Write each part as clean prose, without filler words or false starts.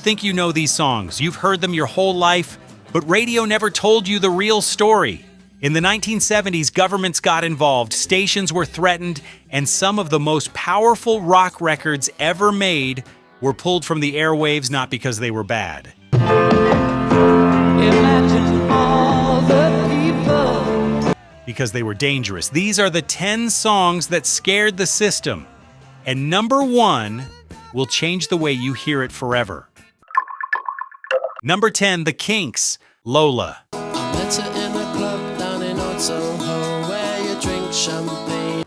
think you know these songs. You've heard them your whole life, but radio never told you the real story. In the 1970s, governments got involved, stations were threatened, and some of the most powerful rock records ever made were pulled from the airwaves not because they were bad. Imagine all the people. Because they were dangerous. These are the 10 songs that scared the system. And number 1 will change the way you hear it forever. Number 10, the Kinks, Lola.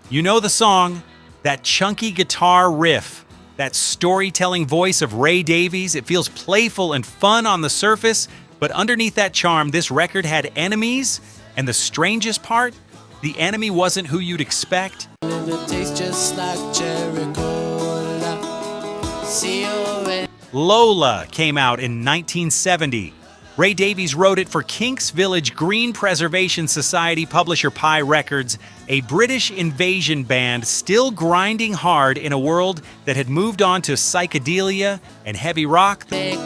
You know the song, that chunky guitar riff, that storytelling voice of Ray Davies. It feels playful and fun on the surface, but underneath that charm, this record had enemies, and the strangest part, the enemy wasn't who you'd expect. Lola came out in 1970. Ray Davies wrote it for Kinks Village Green Preservation Society publisher Pi Records, a British invasion band still grinding hard in a world that had moved on to psychedelia and heavy rock. She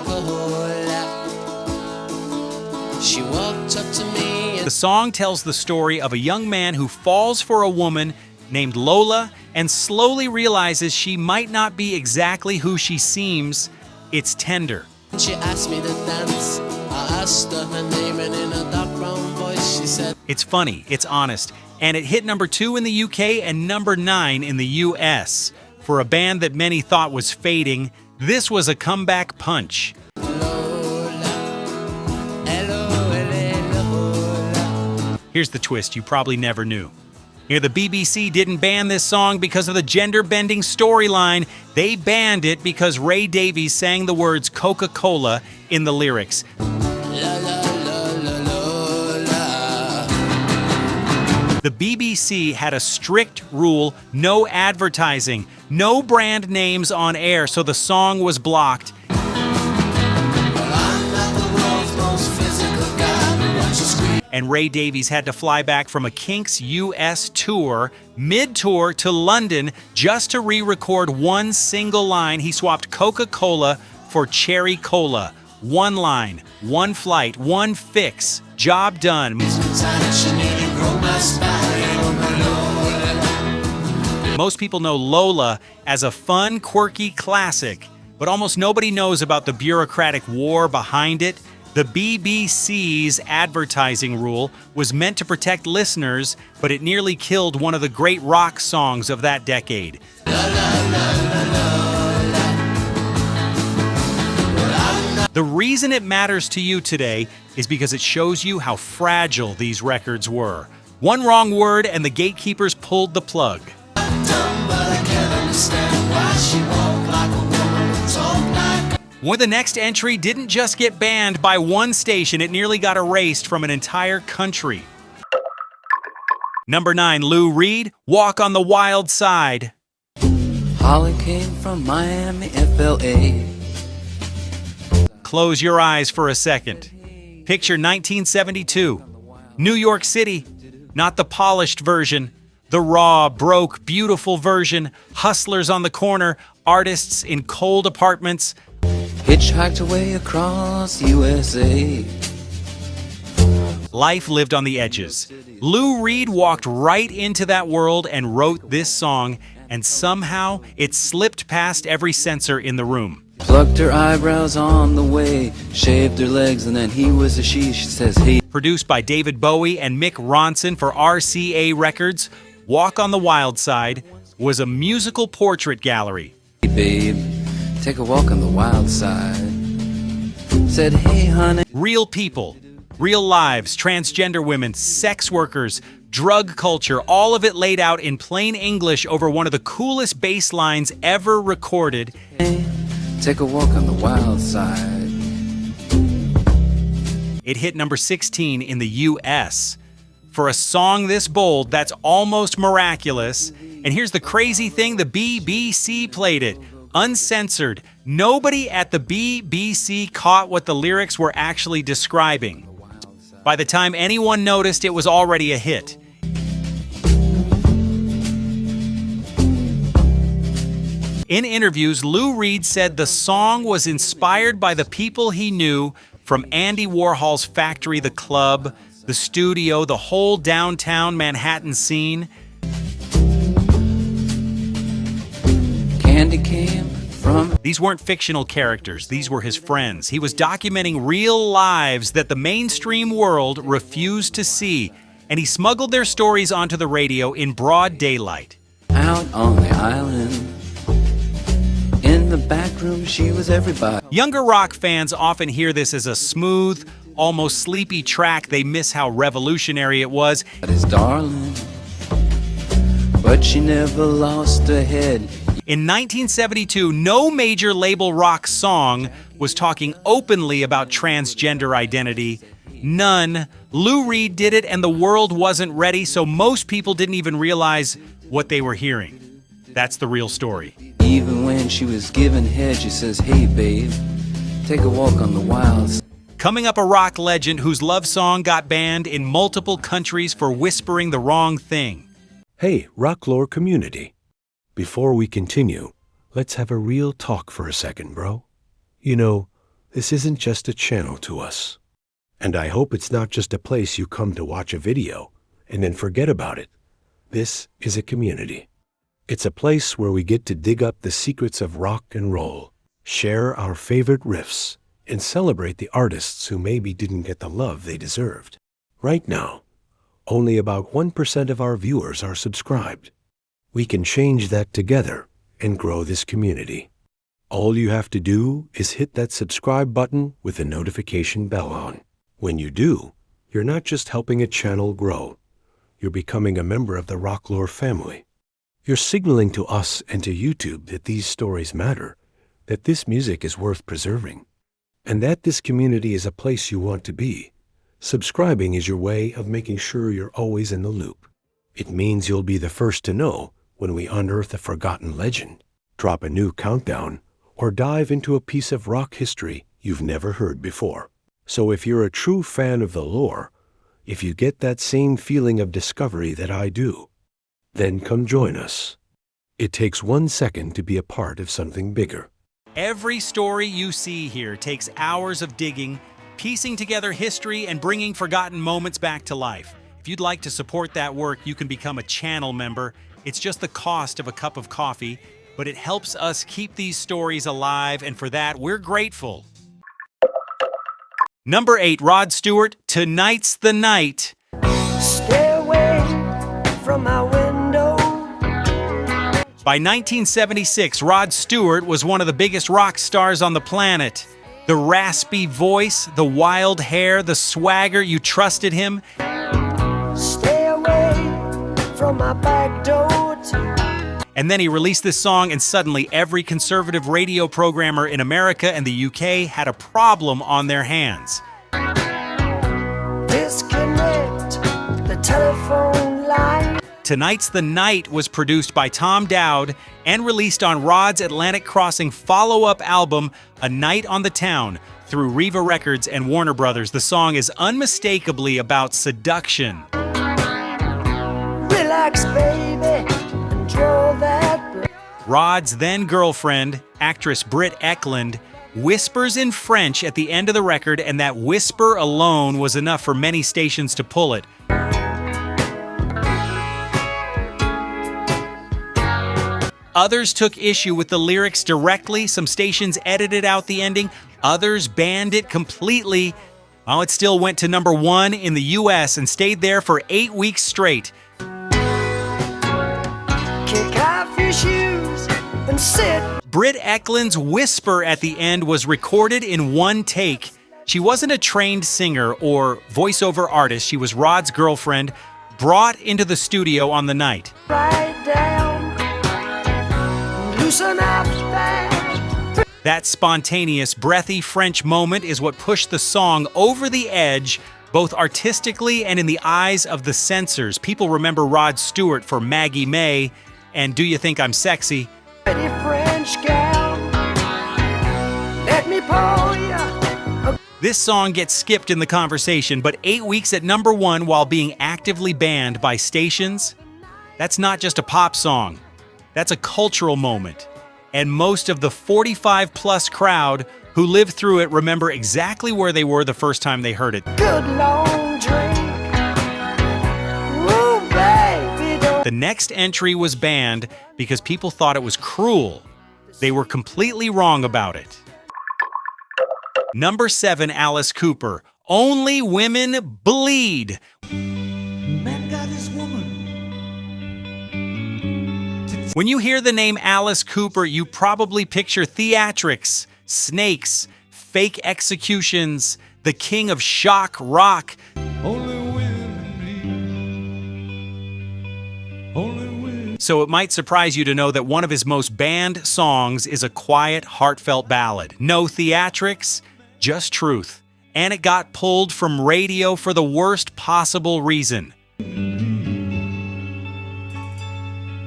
walked up to me. The song tells the story of a young man who falls for a woman named Lola and slowly realizes she might not be exactly who she seems. It's tender. She asked me to dance. I asked her her name, and in a dark brown voice she said, It's funny, it's honest, and it hit number 2 in the UK and number 9 in the US. For a band that many thought was fading, this was a comeback punch. Here's the twist you probably never knew. Here, the BBC didn't ban this song because of the gender-bending storyline. They banned it because Ray Davies sang the words Coca-Cola in the lyrics. The BBC had a strict rule, no advertising, no brand names on air, so the song was blocked. And Ray Davies had to fly back from a Kinks US tour, mid-tour to London, just to re-record one single line. He swapped Coca-Cola for Cherry Cola. One line, one flight, one fix. Job done. Most people know Lola as a fun, quirky classic, but almost nobody knows about the bureaucratic war behind it. The BBC's advertising rule was meant to protect listeners, but it nearly killed one of the great rock songs of that decade. The reason it matters to you today is because it shows you how fragile these records were. One wrong word and the gatekeepers pulled the plug. When the next entry didn't just get banned by one station, it nearly got erased from an entire country. Number 9, Lou Reed, Walk on the Wild Side. Holly came from Miami, FLA. Close your eyes for a second. Picture 1972. New York City, not the polished version, the raw, broke, beautiful version, hustlers on the corner, artists in cold apartments. Hitchhiked away across USA. Life lived on the edges. Lou Reed walked right into that world and wrote this song, and somehow it slipped past every censor in the room. Plucked her eyebrows on the way, shaved her legs, and then he was a she says he. Produced by David Bowie and Mick Ronson for RCA Records, Walk on the Wild Side was a musical portrait gallery. Hey babe, take a walk on the wild side. Said, hey honey. Real people, real lives, transgender women, sex workers, drug culture, all of it laid out in plain English over one of the coolest bass lines ever recorded. Hey, take a walk on the wild side. It hit number 16 in the US. For a song this bold, that's almost miraculous. And here's the crazy thing, the BBC played it, uncensored. Nobody at the BBC caught what the lyrics were actually describing. By the time anyone noticed, it was already a hit. In interviews, Lou Reed said the song was inspired by the people he knew, from Andy Warhol's factory, the club, the studio, the whole downtown Manhattan scene. Candy came from. These weren't fictional characters, these were his friends. He was documenting real lives that the mainstream world refused to see, and he smuggled their stories onto the radio in broad daylight. Out on the island, in the back room, she was everybody. Younger rock fans often hear this as a smooth, almost sleepy track. They miss how revolutionary it was. That is darling, but she never lost her head. In 1972, no major label rock song was talking openly about transgender identity. None. Lou Reed did it, and the world wasn't ready, so most people didn't even realize what they were hearing. That's the real story. Even when she was giving head, she says, "Hey babe, take a walk on the wild." Coming up, a rock legend whose love song got banned in multiple countries for whispering the wrong thing. Hey, rock lore community. Before we continue, let's have a real talk for a second, bro. You know, this isn't just a channel to us. And I hope it's not just a place you come to watch a video and then forget about it. This is a community. It's a place where we get to dig up the secrets of rock and roll, share our favorite riffs, and celebrate the artists who maybe didn't get the love they deserved. Right now, only about 1% of our viewers are subscribed. We can change that together and grow this community. All you have to do is hit that subscribe button with the notification bell on. When you do, you're not just helping a channel grow, you're becoming a member of the Rocklore family. You're signaling to us and to YouTube that these stories matter, that this music is worth preserving, and that this community is a place you want to be. Subscribing is your way of making sure you're always in the loop. It means you'll be the first to know when we unearth a forgotten legend, drop a new countdown, or dive into a piece of rock history you've never heard before. So if you're a true fan of the lore, if you get that same feeling of discovery that I do, then come join us. It takes 1 second to be a part of something bigger. Every story you see here takes hours of digging, piecing together history, and bringing forgotten moments back to life. If you'd like to support that work, you can become a channel member. It's just the cost of a cup of coffee, but it helps us keep these stories alive, and for that, we're grateful. Number 8, Rod Stewart, Tonight's the Night. Stay away from my window. By 1976, Rod Stewart was one of the biggest rock stars on the planet. The raspy voice, the wild hair, the swagger, you trusted him. Stay away from my back door. And then he released this song, and suddenly every conservative radio programmer in America and the UK had a problem on their hands. Disconnect the telephone line. Tonight's the Night was produced by Tom Dowd and released on Rod's Atlantic Crossing follow-up album, A Night on the Town, through Riva Records and Warner Brothers. The song is unmistakably about seduction. Relax, baby, and draw that blood. Rod's then-girlfriend, actress Britt Ekland, whispers in French at the end of the record, and that whisper alone was enough for many stations to pull it. Others took issue with the lyrics directly. Some stations edited out the ending. Others banned it completely. Well, it still went to number 1 in the US and stayed there for 8 weeks straight. Kick off your shoes and sit. Britt Ekland's whisper at the end was recorded in one take. She wasn't a trained singer or voiceover artist. She was Rod's girlfriend, brought into the studio on the night. Right down. Loosen up that. That spontaneous, breathy French moment is what pushed the song over the edge, both artistically and in the eyes of the censors. People remember Rod Stewart for Maggie May and Do You Think I'm Sexy? Pretty French gal. Let me pull ya. This song gets skipped in the conversation, but 8 weeks at number 1 while being actively banned by stations, that's not just a pop song. That's a cultural moment. and most of the 45-plus crowd who lived through it remember exactly where they were the first time they heard it. Good long drink. Ooh, baby, don't. The next entry was banned because people thought it was cruel. They were completely wrong about it. Number 7, Alice Cooper. Only Women Bleed. Man got his woman. When you hear the name Alice Cooper, you probably picture theatrics, snakes, fake executions, the king of shock rock. Only women bleed. Only women. So it might surprise you to know that one of his most banned songs is a quiet, heartfelt ballad. No theatrics, just truth. And it got pulled from radio for the worst possible reason.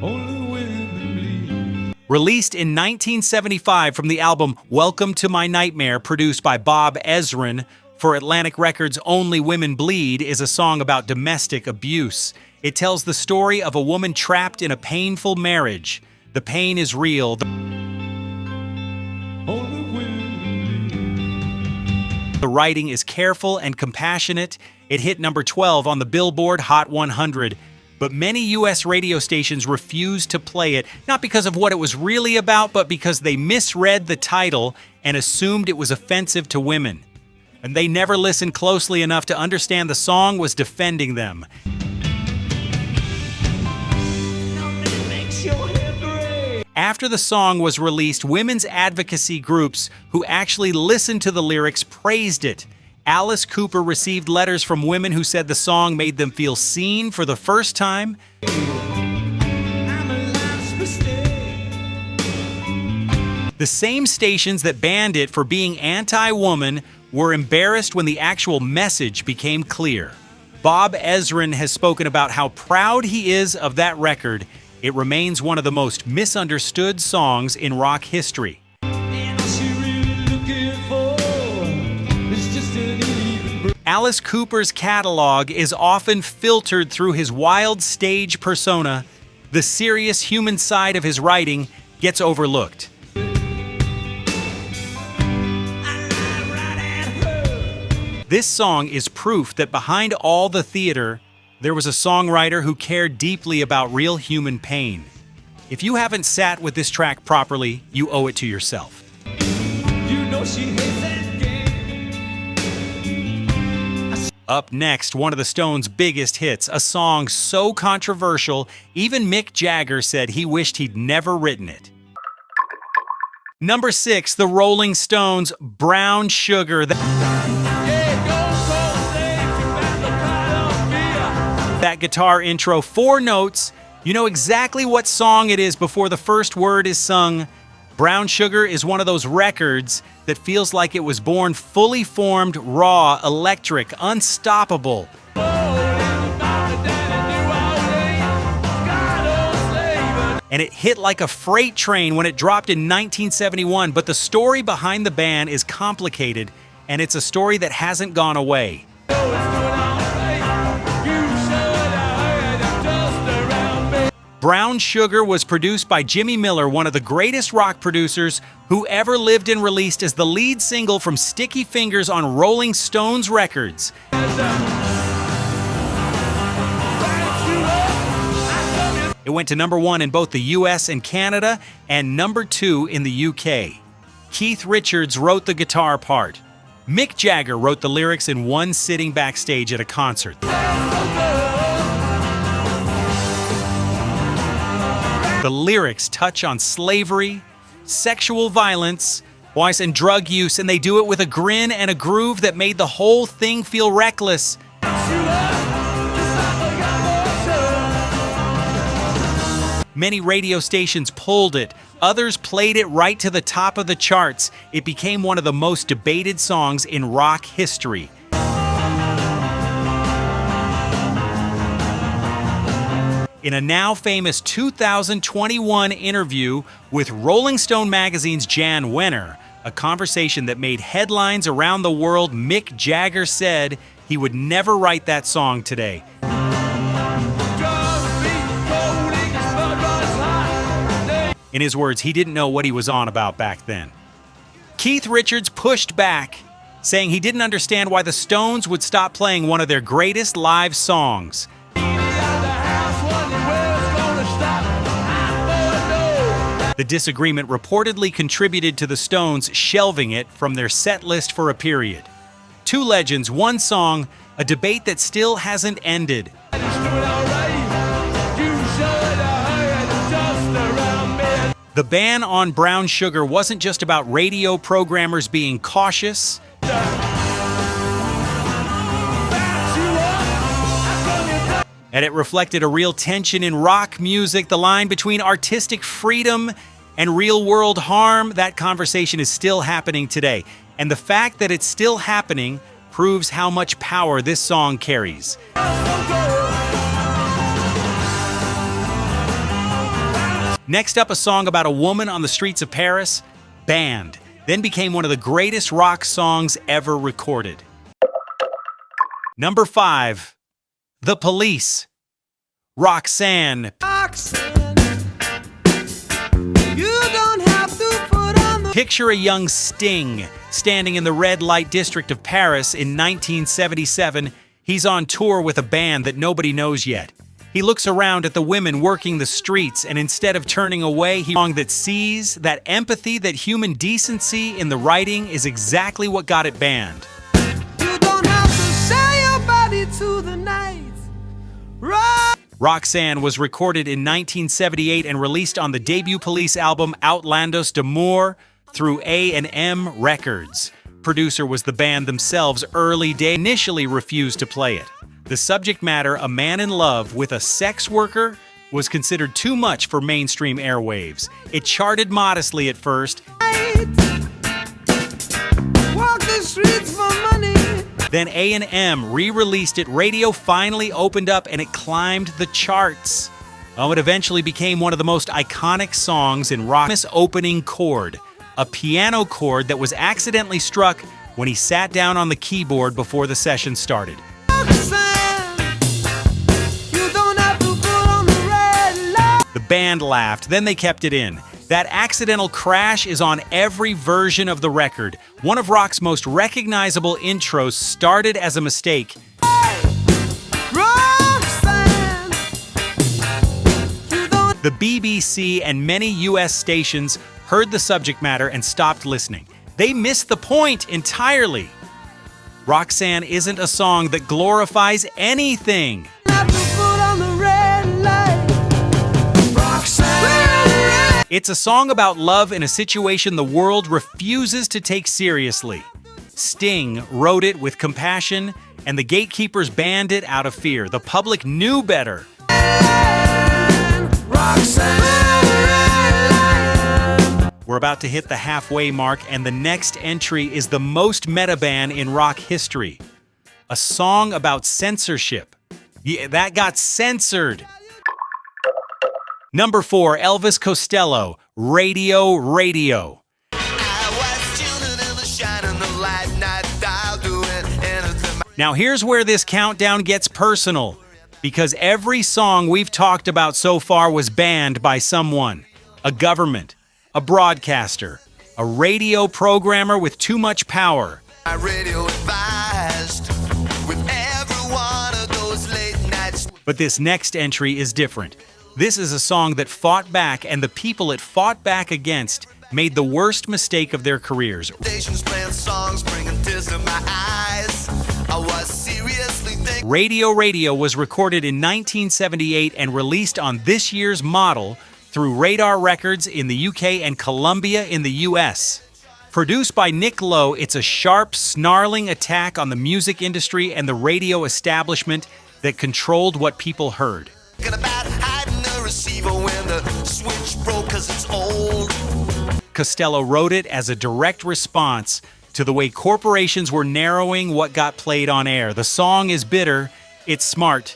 Only women bleed. Released in 1975 from the album Welcome to My Nightmare, produced by Bob Ezrin for Atlantic Records' Only Women Bleed, is a song about domestic abuse. It tells the story of a woman trapped in a painful marriage. The pain is real. Only women bleed. The writing is careful and compassionate. It hit number 12 on the Billboard Hot 100. But many U.S. radio stations refused to play it, not because of what it was really about, but because they misread the title and assumed it was offensive to women. And they never listened closely enough to understand the song was defending them. After the song was released, women's advocacy groups who actually listened to the lyrics praised it. Alice Cooper received letters from women who said the song made them feel seen for the first time. The same stations that banned it for being anti-woman were embarrassed when the actual message became clear. Bob Ezrin has spoken about how proud he is of that record. It remains one of the most misunderstood songs in rock history. Alice Cooper's catalog is often filtered through his wild stage persona. The serious human side of his writing gets overlooked. This song is proof that behind all the theater, there was a songwriter who cared deeply about real human pain. If you haven't sat with this track properly, you owe it to yourself. You know she hates that game. Up next, one of the Stones' biggest hits, a song so controversial, even Mick Jagger said he wished he'd never written it. Number 6, the Rolling Stones' Brown Sugar. That guitar intro, 4 notes. You know exactly what song it is before the first word is sung. Brown Sugar is one of those records that feels like it was born fully formed, raw, electric, unstoppable. And it hit like a freight train when it dropped in 1971, but the story behind the band is complicated, and it's a story that hasn't gone away. Brown Sugar was produced by Jimmy Miller, one of the greatest rock producers who ever lived and released as the lead single from Sticky Fingers on Rolling Stones records. It went to number 1 in both the US and Canada and number 2 in the UK. Keith Richards wrote the guitar part. Mick Jagger wrote the lyrics in one sitting backstage at a concert. The lyrics touch on slavery, sexual violence, vice, and drug use, and they do it with a grin and a groove that made the whole thing feel reckless. Many radio stations pulled it. Others played it right to the top of the charts. It became one of the most debated songs in rock history. In a now famous 2021 interview with Rolling Stone magazine's Jan Wenner, a conversation that made headlines around the world, Mick Jagger said he would never write that song today. In his words, he didn't know what he was on about back then. Keith Richards pushed back, saying he didn't understand why the Stones would stop playing one of their greatest live songs. The disagreement reportedly contributed to the Stones shelving it from their set list for a period. Two legends, one song, a debate that still hasn't ended. The ban on brown sugar wasn't just about radio programmers being cautious. And it reflected a real tension in rock music, the line between artistic freedom and real-world harm. That conversation is still happening today. And the fact that it's still happening proves how much power this song carries. Next up, a song about a woman on the streets of Paris, Banned, then became one of the greatest rock songs ever recorded. Number 5. The Police, Roxanne. Picture a young Sting standing in the red light district of Paris in 1977. He's on tour with a band that nobody knows yet. He looks around at the women working the streets, and instead of turning away, he song that sees that empathy, that human decency in the writing is exactly what got it banned. You don't have to sell your body to the night. Roxanne was recorded in 1978 and released on the debut Police album Outlandos d'Amour through A&M Records. Producer was the band themselves. Early Day initially refused to play it. The subject matter, a man in love with a sex worker, was considered too much for mainstream airwaves. It charted modestly at first. Walk the streets for money. Then A&M re-released it. Radio finally opened up and it climbed the charts. Oh, it eventually became one of the most iconic songs in rock. Opening chord, a piano chord that was accidentally struck when he sat down on the keyboard before the session started. The band laughed, then they kept it in. That accidental crash is on every version of the record. One of rock's most recognizable intros started as a mistake. The BBC and many US stations heard the subject matter and stopped listening. They missed the point entirely. Roxanne isn't a song that glorifies anything. It's a song about love in a situation the world refuses to take seriously. Sting wrote it with compassion, and the gatekeepers banned it out of fear. The public knew better. We're about to hit the halfway mark, and the next entry is the most meta ban in rock history. A song about censorship. Yeah, that got censored. Number 4, Elvis Costello, Radio, Radio. Now here's where this countdown gets personal, because every song we've talked about so far was banned by someone. A government, a broadcaster, a radio programmer with too much power. But this next entry is different. This is a song that fought back, and the people it fought back against made the worst mistake of their careers. Radio, Radio was recorded in 1978 and released on this year's model through Radar Records in the UK and Columbia in the US. Produced by Nick Lowe, it's a sharp, snarling attack on the music industry and the radio establishment that controlled what people heard. Costello wrote it as a direct response to the way corporations were narrowing what got played on air. The song is bitter, it's smart,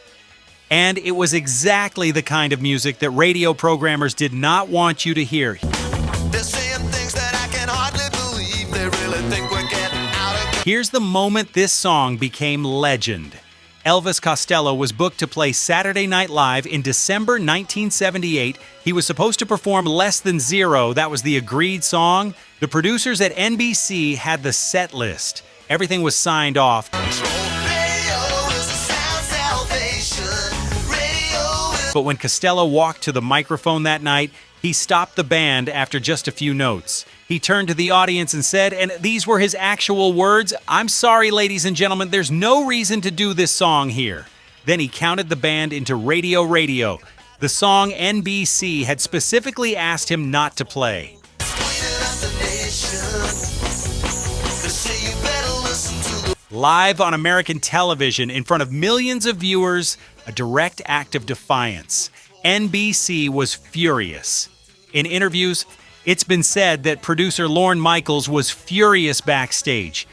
and it was exactly the kind of music that radio programmers did not want you to hear. Here's the moment this song became legend. Elvis Costello was booked to play Saturday Night Live in December 1978. He was supposed to perform Less Than Zero. That was the agreed song. The producers at NBC had the set list. Everything was signed off. But when Costello walked to the microphone that night, he stopped the band after just a few notes. He turned to the audience and said, and these were his actual words, "I'm sorry, ladies and gentlemen, there's no reason to do this song here." Then he counted the band into Radio Radio, the song NBC had specifically asked him not to play. Live on American television in front of millions of viewers, a direct act of defiance. NBC was furious. In interviews, it's been said that producer Lorne Michaels was furious backstage.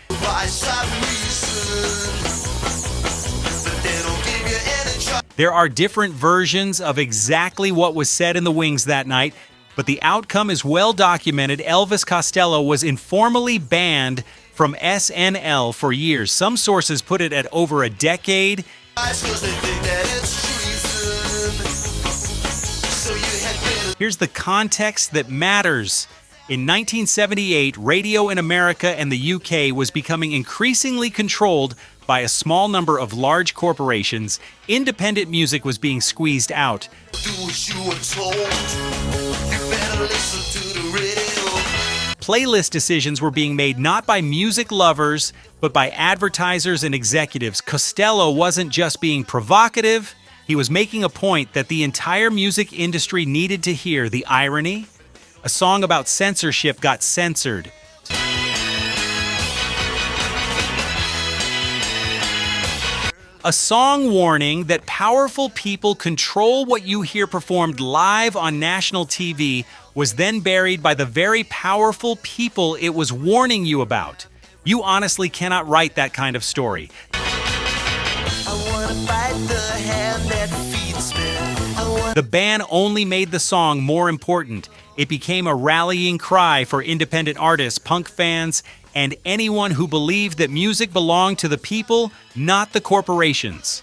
There are different versions of exactly what was said in the wings that night, but the outcome is well documented. Elvis Costello was informally banned from SNL for years. Some sources put it at over a decade. Here's the context that matters. In 1978, radio in America and the UK was becoming increasingly controlled by a small number of large corporations. Independent music was being squeezed out. Playlist decisions were being made not by music lovers, but by advertisers and executives. Costello wasn't just being provocative, he was making a point that the entire music industry needed to hear. The irony? A song about censorship got censored. A song warning that powerful people control what you hear performed live on national TV was then buried by the very powerful people it was warning you about. You honestly cannot write that kind of story. The ban only made the song more important. It became a rallying cry for independent artists, punk fans, and anyone who believed that music belonged to the people, not the corporations.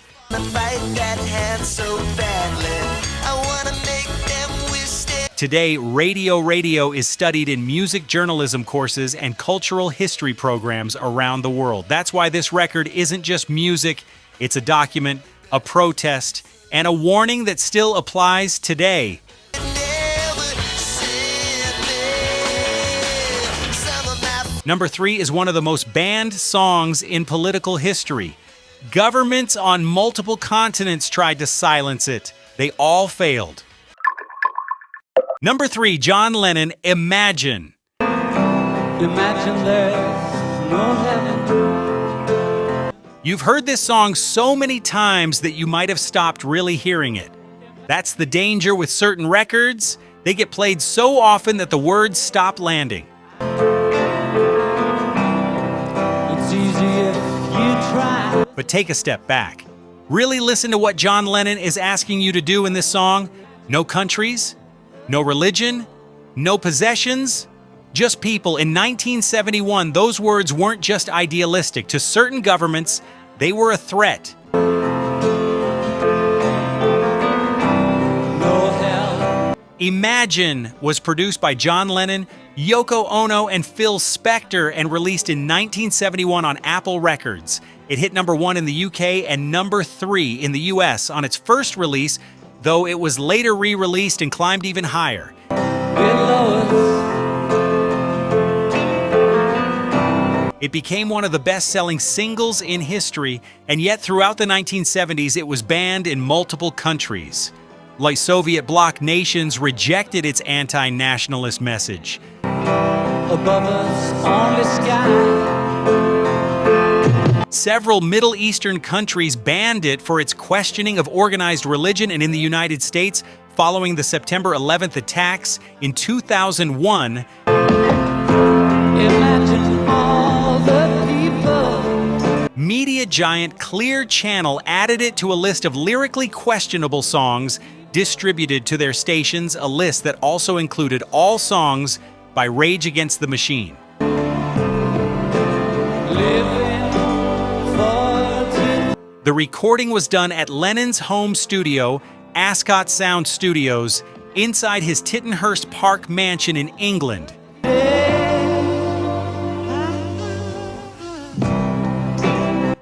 Today, Radio is studied in music journalism courses and cultural history programs around the world. That's why this record isn't just music, it's a document, a protest, and a warning that still applies today. Number 3 is one of the most banned songs in political history. Governments on multiple continents tried to silence it. They all failed. Number 3, John Lennon, Imagine. Imagine there's no heaven. You've heard this song so many times that you might have stopped really hearing it. That's the danger with certain records. They get played so often that the words stop landing. It's easy if you try. But take a step back. Really listen to what John Lennon is asking you to do in this song. No countries, no religion, no possessions, just people. In 1971, those words weren't just idealistic. To certain governments, they were a threat. Imagine was produced by John Lennon, Yoko Ono, and Phil Spector and released in 1971 on Apple Records. It hit number 1 in the UK and number 3 in the US on its first release, though it was later re-released and climbed even higher. It became one of the best-selling singles in history, and yet throughout the 1970s it was banned in multiple countries. Like Soviet bloc nations rejected its anti-nationalist message. Above us on the sky. Several Middle Eastern countries banned it for its questioning of organized religion, and in the United States, following the September 11th attacks in 2001, Imagine all the people. media giant Clear Channel added it to a list of lyrically questionable songs distributed to their stations, a list that also included all songs by Rage Against the Machine. The recording was done at Lennon's home studio, Ascot Sound Studios, inside his Tittenhurst Park mansion in England.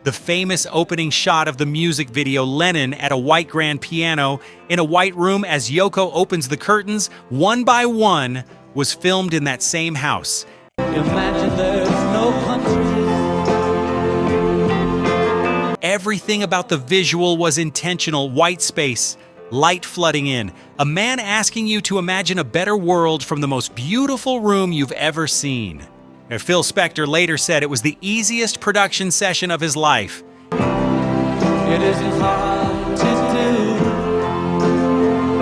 The famous opening shot of the music video, Lennon at a white grand piano in a white room as Yoko opens the curtains, one by one, was filmed in that same house. Imagine there's no country. Everything about the visual was intentional. White space, light flooding in, a man asking you to imagine a better world from the most beautiful room you've ever seen. Now, Phil Spector later said it was the easiest production session of his life. It isn't hard to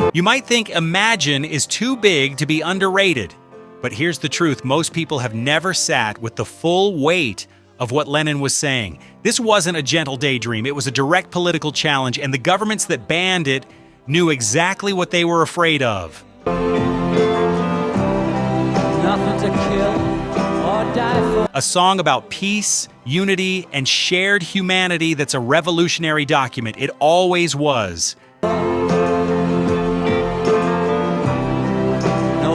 do. You might think Imagine is too big to be underrated, but here's the truth: most people have never sat with the full weight of what Lennon was saying. This wasn't a gentle daydream, it was a direct political challenge, and the governments that banned it knew exactly what they were afraid of. Nothing to kill or die for. A song about peace, unity, and shared humanity that's a revolutionary document. It always was. No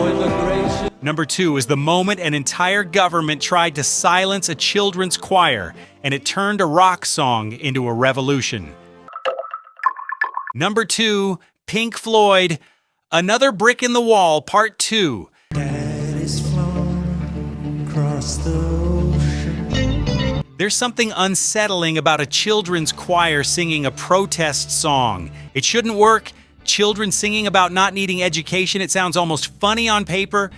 immigration. Number 2 is the moment an entire government tried to silence a children's choir, and it turned a rock song into a revolution. Number 2, Pink Floyd, Another Brick in the Wall, Part 2. There's something unsettling about a children's choir singing a protest song. It shouldn't work. Children singing about not needing education, it sounds almost funny on paper.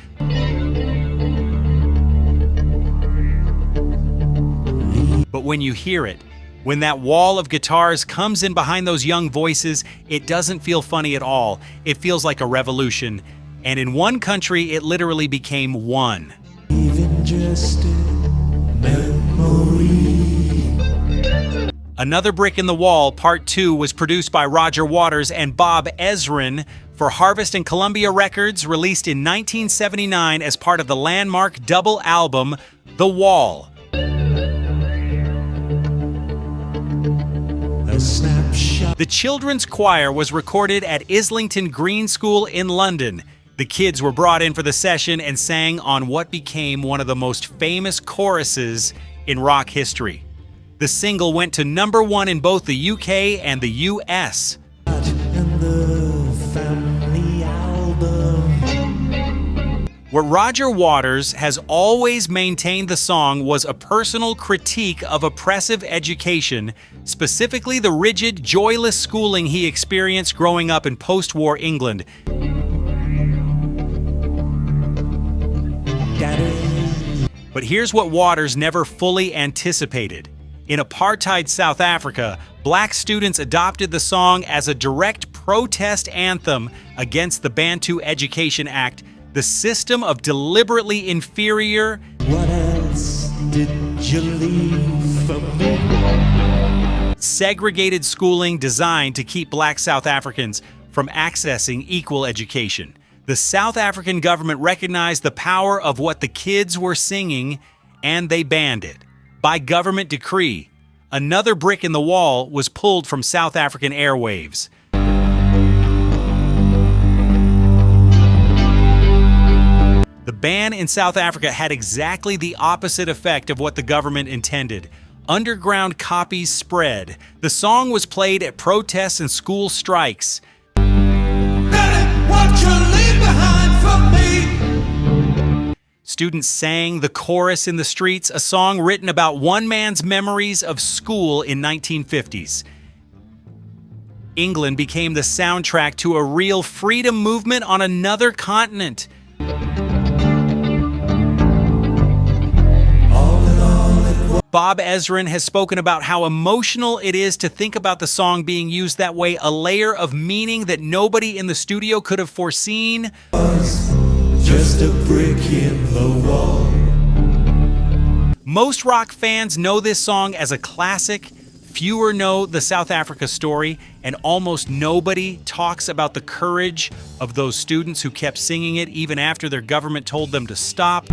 But when you hear it, when that wall of guitars comes in behind those young voices, it doesn't feel funny at all. It feels like a revolution. And in one country, it literally became one. Even just a memory. Another Brick in the Wall, Part 2, was produced by Roger Waters and Bob Ezrin for Harvest and Columbia Records, released in 1979 as part of the landmark double album, The Wall. A snapshot. The children's choir was recorded at Islington Green School in London. The kids were brought in for the session and sang on what became one of the most famous choruses in rock history. The single went to number 1 in both the UK and the US. And the family album. What Roger Waters has always maintained the song was a personal critique of oppressive education, specifically the rigid, joyless schooling he experienced growing up in post-war England. But here's what Waters never fully anticipated. In apartheid South Africa, black students adopted the song as a direct protest anthem against the Bantu Education Act, the system of deliberately inferior, What else did you leave for me? segregated schooling designed to keep black South Africans from accessing equal education. The South African government recognized the power of what the kids were singing, and they banned it. By government decree, Another Brick in the Wall was pulled from South African airwaves. The ban in South Africa had exactly the opposite effect of what the government intended. Underground copies spread. The song was played at protests and school strikes. What you leave behind for me? Students sang the chorus in the streets, a song written about one man's memories of school in 1950s. England became the soundtrack to a real freedom movement on another continent. Bob Ezrin has spoken about how emotional it is to think about the song being used that way, a layer of meaning that nobody in the studio could have foreseen. Just a brick in the wall. Most rock fans know this song as a classic. Fewer know the South Africa story, and almost nobody talks about the courage of those students who kept singing it even after their government told them to stop.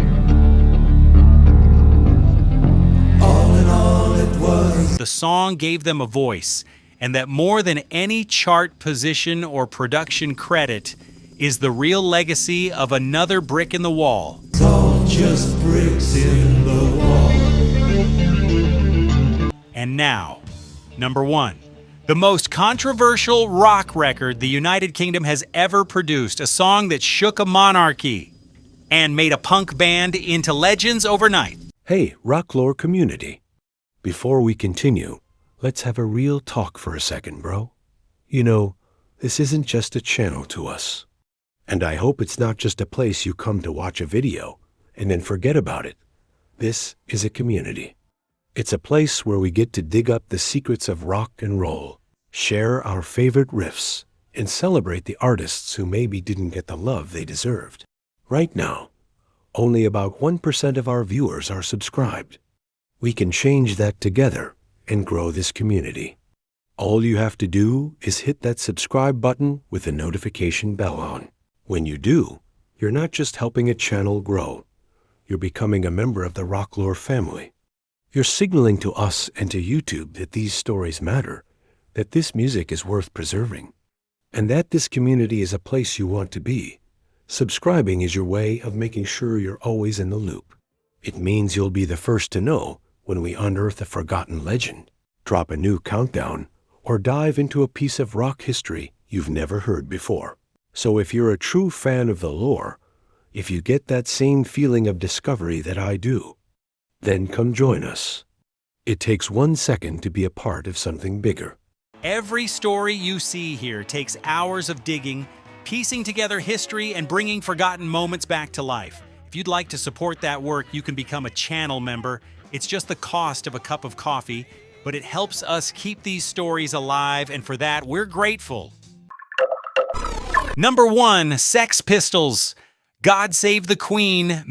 All in all, it was The song gave them a voice, and that more than any chart position or production credit is the real legacy of another brick in the wall. It's all just bricks in the wall. And now, number 1. The most controversial rock record the United Kingdom has ever produced, a song that shook a monarchy and made a punk band into legends overnight. Hey, Rocklore community. Before we continue, let's have a real talk for a second, bro. You know, this isn't just a channel to us. And I hope it's not just a place you come to watch a video and then forget about it. This is a community. It's a place where we get to dig up the secrets of rock and roll, share our favorite riffs, and celebrate the artists who maybe didn't get the love they deserved. Right now, only about 1% of our viewers are subscribed. We can change that together and grow this community. All you have to do is hit that subscribe button with the notification bell on. When you do, you're not just helping a channel grow, you're becoming a member of the Rocklore family. You're signaling to us and to YouTube that these stories matter, that this music is worth preserving, and that this community is a place you want to be. Subscribing is your way of making sure you're always in the loop. It means you'll be the first to know when we unearth a forgotten legend, drop a new countdown, or dive into a piece of rock history you've never heard before. So if you're a true fan of the lore, if you get that same feeling of discovery that I do, then come join us. It takes 1 second to be a part of something bigger. Every story you see here takes hours of digging, piecing together history, and bringing forgotten moments back to life. If you'd like to support that work, you can become a channel member. It's just the cost of a cup of coffee, but it helps us keep these stories alive, and for that, we're grateful. Number 1, Sex Pistols, God Save the Queen.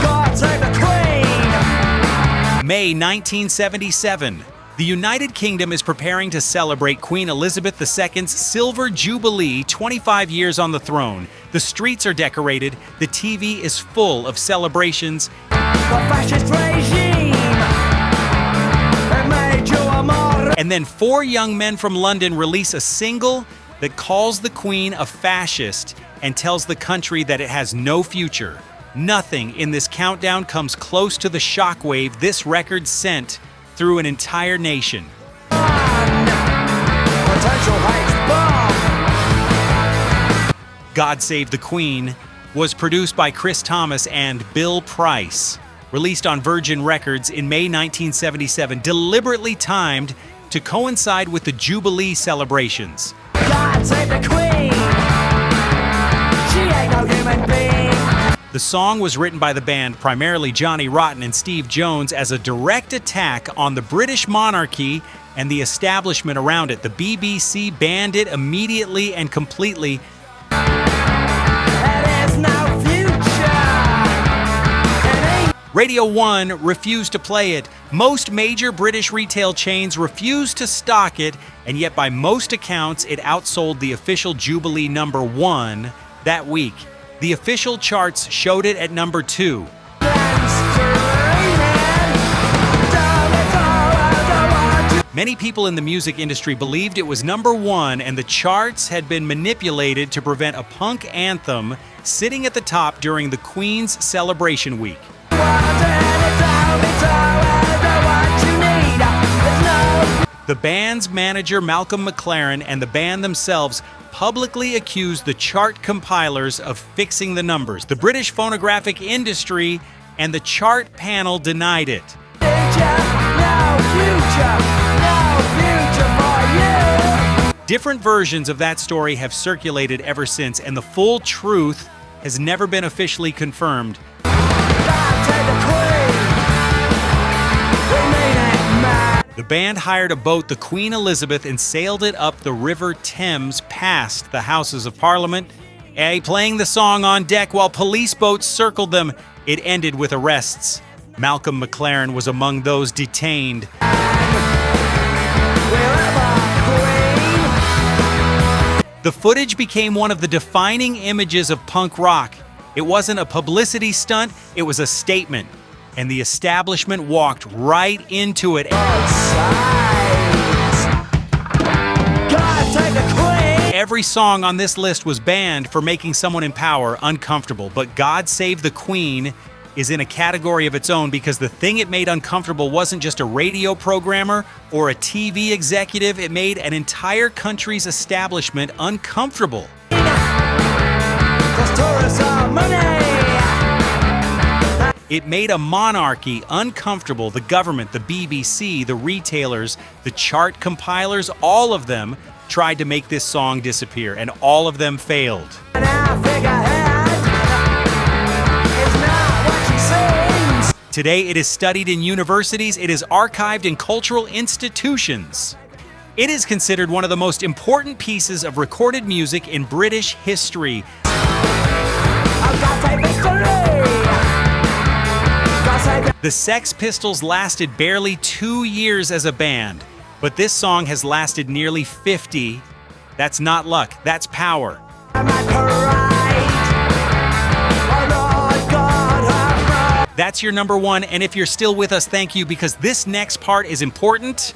God save the Queen! May 1977. The United Kingdom is preparing to celebrate Queen Elizabeth II's Silver Jubilee, 25 years on the throne. The streets are decorated, the TV is full of celebrations, The fascist regime! It made you a martyr! and then 4 young men from London release a single that calls the Queen a fascist and tells the country that it has no future. Nothing in this countdown comes close to the shockwave this record sent through an entire nation. Potential H bomb! God Save the Queen was produced by Chris Thomas and Bill Price, released on Virgin Records in May 1977, deliberately timed to coincide with the Jubilee celebrations. God save the Queen! She ain't no human being! The song was written by the band, primarily Johnny Rotten and Steve Jones, as a direct attack on the British monarchy and the establishment around it. The BBC banned it immediately and completely. There is no future! Radio 1 refused to play it. Most major British retail chains refused to stock it, and yet by most accounts, it outsold the official Jubilee number 1 that week. The official charts showed it at number 2. Many people in the music industry believed it was number 1, and the charts had been manipulated to prevent a punk anthem sitting at the top during the Queen's celebration week. The band's manager, Malcolm McLaren, and the band themselves publicly accused the chart compilers of fixing the numbers. The British phonographic industry and the chart panel denied it. Different versions of that story have circulated ever since, and the full truth has never been officially confirmed. The band hired a boat, the Queen Elizabeth, and sailed it up the River Thames past the Houses of Parliament, playing the song on deck while police boats circled them. It ended with arrests. Malcolm McLaren was among those detained. The footage became one of the defining images of punk rock. It wasn't a publicity stunt, it was a statement. And the establishment walked right into it. Every song on this list was banned for making someone in power uncomfortable, but God Save the Queen is in a category of its own because the thing it made uncomfortable wasn't just a radio programmer or a TV executive, it made an entire country's establishment uncomfortable. It made a monarchy uncomfortable. The government, the BBC, the retailers, the chart compilers, all of them tried to make this song disappear, and all of them failed. Today, it is studied in universities, it is archived in cultural institutions. It is considered one of the most important pieces of recorded music in British history. The Sex Pistols lasted barely 2 years as a band, but this song has lasted nearly 50. That's not luck, that's power. That's your number one, and if you're still with us, thank you, because this next part is important.